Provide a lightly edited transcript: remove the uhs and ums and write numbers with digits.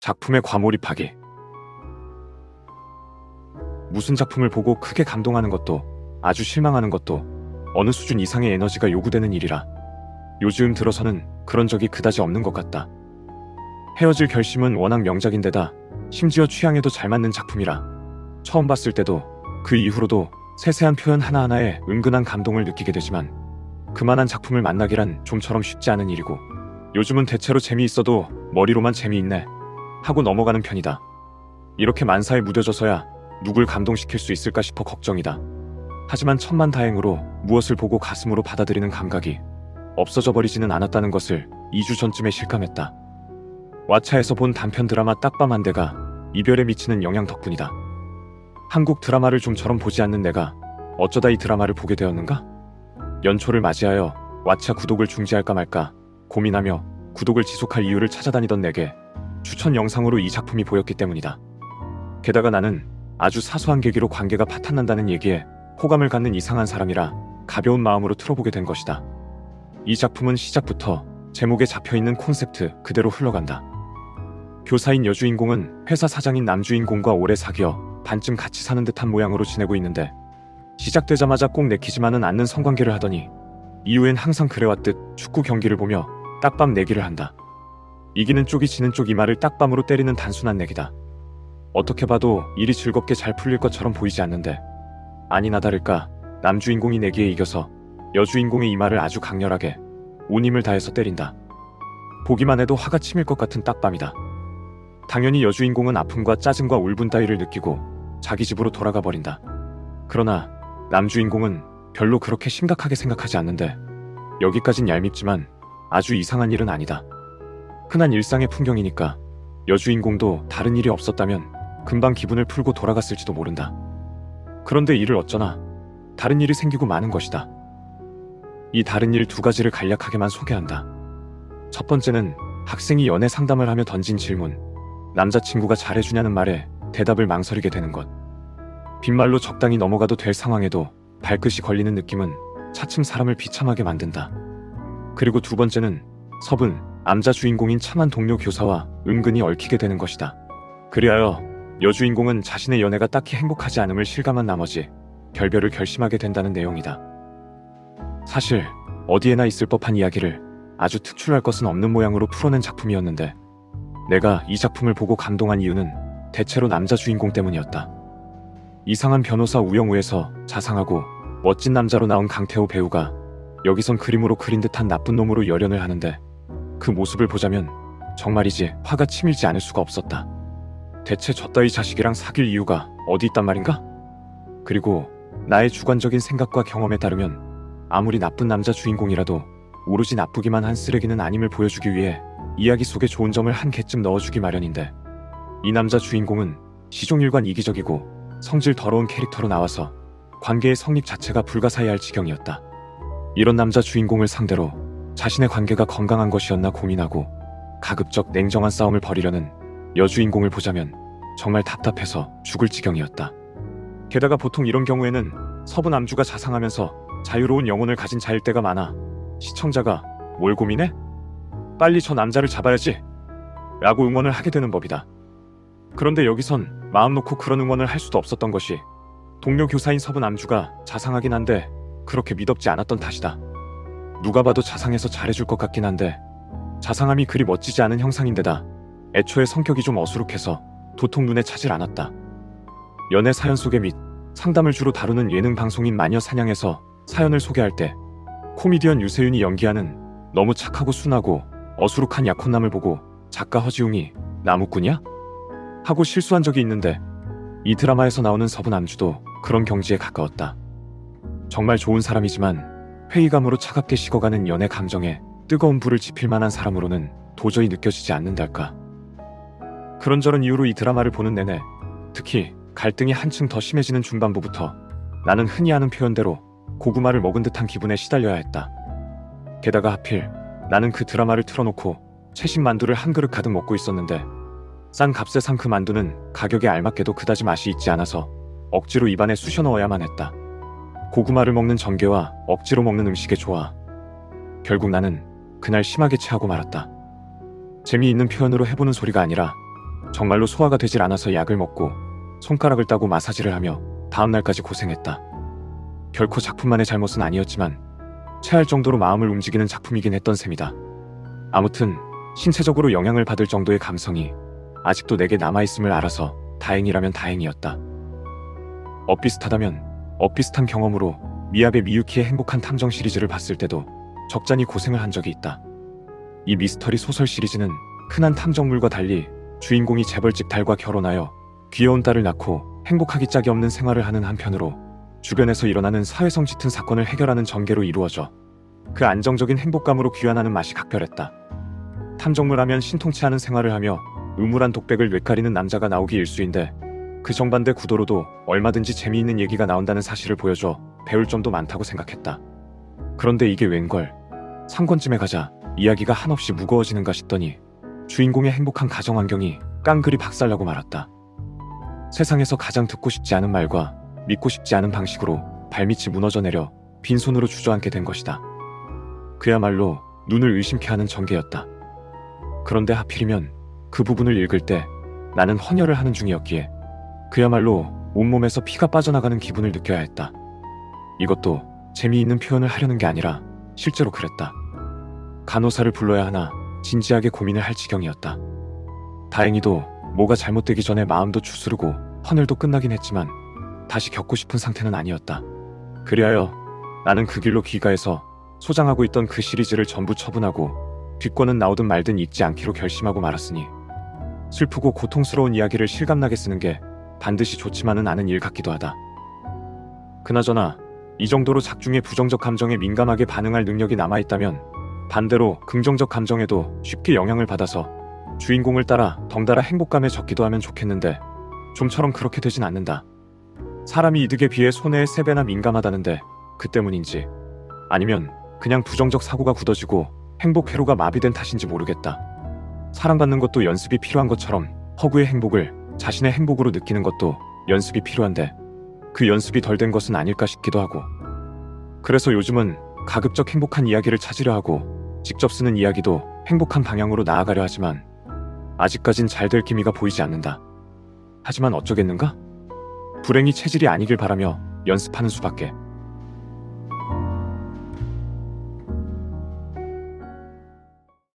작품에 과몰입하기. 무슨 작품을 보고 크게 감동하는 것도 아주 실망하는 것도 어느 수준 이상의 에너지가 요구되는 일이라 요즘 들어서는 그런 적이 그다지 없는 것 같다. 헤어질 결심은 워낙 명작인데다 심지어 취향에도 잘 맞는 작품이라 처음 봤을 때도 그 이후로도 세세한 표현 하나하나에 은근한 감동을 느끼게 되지만 그만한 작품을 만나기란 좀처럼 쉽지 않은 일이고 요즘은 대체로 재미있어도 머리로만 재미있네 하고 넘어가는 편이다. 이렇게 만사에 무뎌져서야 누굴 감동시킬 수 있을까 싶어 걱정이다. 하지만 천만다행으로 무엇을 보고 가슴으로 받아들이는 감각이 없어져 버리지는 않았다는 것을 2주 전쯤에 실감했다. 왓챠에서 본 단편 드라마 딱밤 한 대가 이별에 미치는 영향 덕분이다. 한국 드라마를 좀처럼 보지 않는 내가 어쩌다 이 드라마를 보게 되었는가? 연초를 맞이하여 왓챠 구독을 중지할까 말까 고민하며 구독을 지속할 이유를 찾아다니던 내게 추천 영상으로 이 작품이 보였기 때문이다. 게다가 나는 아주 사소한 계기로 관계가 파탄난다는 얘기에 호감을 갖는 이상한 사람이라 가벼운 마음으로 틀어보게 된 것이다. 이 작품은 시작부터 제목에 잡혀있는 콘셉트 그대로 흘러간다. 교사인 여주인공은 회사 사장인 남주인공과 오래 사귀어 반쯤 같이 사는 듯한 모양으로 지내고 있는데 시작되자마자 꼭 내키지만은 않는 성관계를 하더니 이후엔 항상 그래왔듯 축구 경기를 보며 딱밤 내기를 한다. 이기는 쪽이 지는 쪽 이마를 딱밤으로 때리는 단순한 내기다. 어떻게 봐도 일이 즐겁게 잘 풀릴 것처럼 보이지 않는데 아니나 다를까 남주인공이 내기에 이겨서 여주인공의 이마를 아주 강렬하게 온 힘을 다해서 때린다. 보기만 해도 화가 치밀 것 같은 딱밤이다. 당연히 여주인공은 아픔과 짜증과 울분 따위를 느끼고 자기 집으로 돌아가 버린다. 그러나 남주인공은 별로 그렇게 심각하게 생각하지 않는데 여기까진 얄밉지만 아주 이상한 일은 아니다. 흔한 일상의 풍경이니까 여주인공도 다른 일이 없었다면 금방 기분을 풀고 돌아갔을지도 모른다. 그런데 이를 어쩌나 다른 일이 생기고 마는 것이다. 이 다른 일 두 가지를 간략하게만 소개한다. 첫 번째는 학생이 연애 상담을 하며 던진 질문, 남자친구가 잘해주냐는 말에 대답을 망설이게 되는 것. 빈말로 적당히 넘어가도 될 상황에도 발끝이 걸리는 느낌은 차츰 사람을 비참하게 만든다. 그리고 두 번째는 서분, 남자 주인공인 참한 동료 교사와 은근히 얽히게 되는 것이다. 그리하여 여주인공은 자신의 연애가 딱히 행복하지 않음을 실감한 나머지 결별을 결심하게 된다는 내용이다. 사실 어디에나 있을 법한 이야기를 아주 특출할 것은 없는 모양으로 풀어낸 작품이었는데 내가 이 작품을 보고 감동한 이유는 대체로 남자 주인공 때문이었다. 이상한 변호사 우영우에서 자상하고 멋진 남자로 나온 강태호 배우가 여기선 그림으로 그린 듯한 나쁜 놈으로 열연을 하는데 그 모습을 보자면 정말이지 화가 치밀지 않을 수가 없었다. 대체 저 따위 자식이랑 사귈 이유가 어디 있단 말인가? 그리고 나의 주관적인 생각과 경험에 따르면 아무리 나쁜 남자 주인공이라도 오로지 나쁘기만 한 쓰레기는 아님을 보여주기 위해 이야기 속에 좋은 점을 한 개쯤 넣어주기 마련인데 이 남자 주인공은 시종일관 이기적이고 성질 더러운 캐릭터로 나와서 관계의 성립 자체가 불가사의할 지경이었다. 이런 남자 주인공을 상대로 자신의 관계가 건강한 것이었나 고민하고 가급적 냉정한 싸움을 벌이려는 여주인공을 보자면 정말 답답해서 죽을 지경이었다. 게다가 보통 이런 경우에는 서부 남주가 자상하면서 자유로운 영혼을 가진 자일 때가 많아 시청자가 뭘 고민해? 빨리 저 남자를 잡아야지 라고 응원을 하게 되는 법이다. 그런데 여기선 마음 놓고 그런 응원을 할 수도 없었던 것이 동료 교사인 서부 남주가 자상하긴 한데 그렇게 미덥지 않았던 탓이다. 누가 봐도 자상해서 잘해줄 것 같긴 한데 자상함이 그리 멋지지 않은 형상인데다 애초에 성격이 좀 어수룩해서 도통 눈에 차질 않았다. 연애 사연 소개 및 상담을 주로 다루는 예능 방송인 마녀사냥에서 사연을 소개할 때 코미디언 유세윤이 연기하는 너무 착하고 순하고 어수룩한 약혼남을 보고 작가 허지웅이 나무꾼이야? 하고 실수한 적이 있는데 이 드라마에서 나오는 서부 남주도 그런 경지에 가까웠다. 정말 좋은 사람이지만 회의감으로 차갑게 식어가는 연애 감정에 뜨거운 불을 지필 만한 사람으로는 도저히 느껴지지 않는달까. 그런저런 이유로 이 드라마를 보는 내내 특히 갈등이 한층 더 심해지는 중반부부터 나는 흔히 하는 표현대로 고구마를 먹은 듯한 기분에 시달려야 했다. 게다가 하필 나는 그 드라마를 틀어놓고 최신 만두를 한 그릇 가득 먹고 있었는데 싼 값에 산 그 만두는 가격에 알맞게도 그다지 맛이 있지 않아서 억지로 입안에 쑤셔 넣어야만 했다. 고구마를 먹는 전개와 억지로 먹는 음식의 조화. 결국 나는 그날 심하게 체하고 말았다. 재미있는 표현으로 해보는 소리가 아니라 정말로 소화가 되질 않아서 약을 먹고 손가락을 따고 마사지를 하며 다음날까지 고생했다. 결코 작품만의 잘못은 아니었지만 체할 정도로 마음을 움직이는 작품이긴 했던 셈이다. 아무튼 신체적으로 영향을 받을 정도의 감성이 아직도 내게 남아있음을 알아서 다행이라면 다행이었다. 엇비슷하다면 엇비슷한 경험으로 미야베 미유키의 행복한 탐정 시리즈를 봤을 때도 적잖이 고생을 한 적이 있다. 이 미스터리 소설 시리즈는 흔한 탐정물과 달리 주인공이 재벌집 달과 결혼하여 귀여운 딸을 낳고 행복하기 짝이 없는 생활을 하는 한편으로 주변에서 일어나는 사회성 짙은 사건을 해결하는 전개로 이루어져 그 안정적인 행복감으로 귀환하는 맛이 각별했다. 탐정물 하면 신통치 않은 생활을 하며 음울한 독백을 뇌까리는 남자가 나오기 일쑤인데 그 정반대 구도로도 얼마든지 재미있는 얘기가 나온다는 사실을 보여줘 배울 점도 많다고 생각했다. 그런데 이게 웬걸 3권쯤에 가자 이야기가 한없이 무거워지는가 싶더니 주인공의 행복한 가정 환경이 깡그리 박살나고 말았다. 세상에서 가장 듣고 싶지 않은 말과 믿고 싶지 않은 방식으로 발밑이 무너져 내려 빈손으로 주저앉게 된 것이다. 그야말로 눈을 의심케 하는 전개였다. 그런데 하필이면 그 부분을 읽을 때 나는 헌혈을 하는 중이었기에 그야말로 온몸에서 피가 빠져나가는 기분을 느껴야 했다. 이것도 재미있는 표현을 하려는 게 아니라 실제로 그랬다. 간호사를 불러야 하나 진지하게 고민을 할 지경이었다. 다행히도 뭐가 잘못되기 전에 마음도 추스르고 헌혈도 끝나긴 했지만 다시 겪고 싶은 상태는 아니었다. 그리하여 나는 그 길로 귀가해서 소장하고 있던 그 시리즈를 전부 처분하고 뒷권은 나오든 말든 읽지 않기로 결심하고 말았으니 슬프고 고통스러운 이야기를 실감나게 쓰는 게 반드시 좋지만은 않은 일 같기도 하다. 그나저나 이 정도로 작중의 부정적 감정에 민감하게 반응할 능력이 남아있다면 반대로 긍정적 감정에도 쉽게 영향을 받아서 주인공을 따라 덩달아 행복감에 젖기도 하면 좋겠는데 좀처럼 그렇게 되진 않는다. 사람이 이득에 비해 손해에 3배나 민감하다는데 그 때문인지 아니면 그냥 부정적 사고가 굳어지고 행복 회로가 마비된 탓인지 모르겠다. 사랑받는 것도 연습이 필요한 것처럼 허구의 행복을 자신의 행복으로 느끼는 것도 연습이 필요한데 그 연습이 덜 된 것은 아닐까 싶기도 하고 그래서 요즘은 가급적 행복한 이야기를 찾으려 하고 직접 쓰는 이야기도 행복한 방향으로 나아가려 하지만 아직까진 잘 될 기미가 보이지 않는다. 하지만 어쩌겠는가? 불행이 체질이 아니길 바라며 연습하는 수밖에.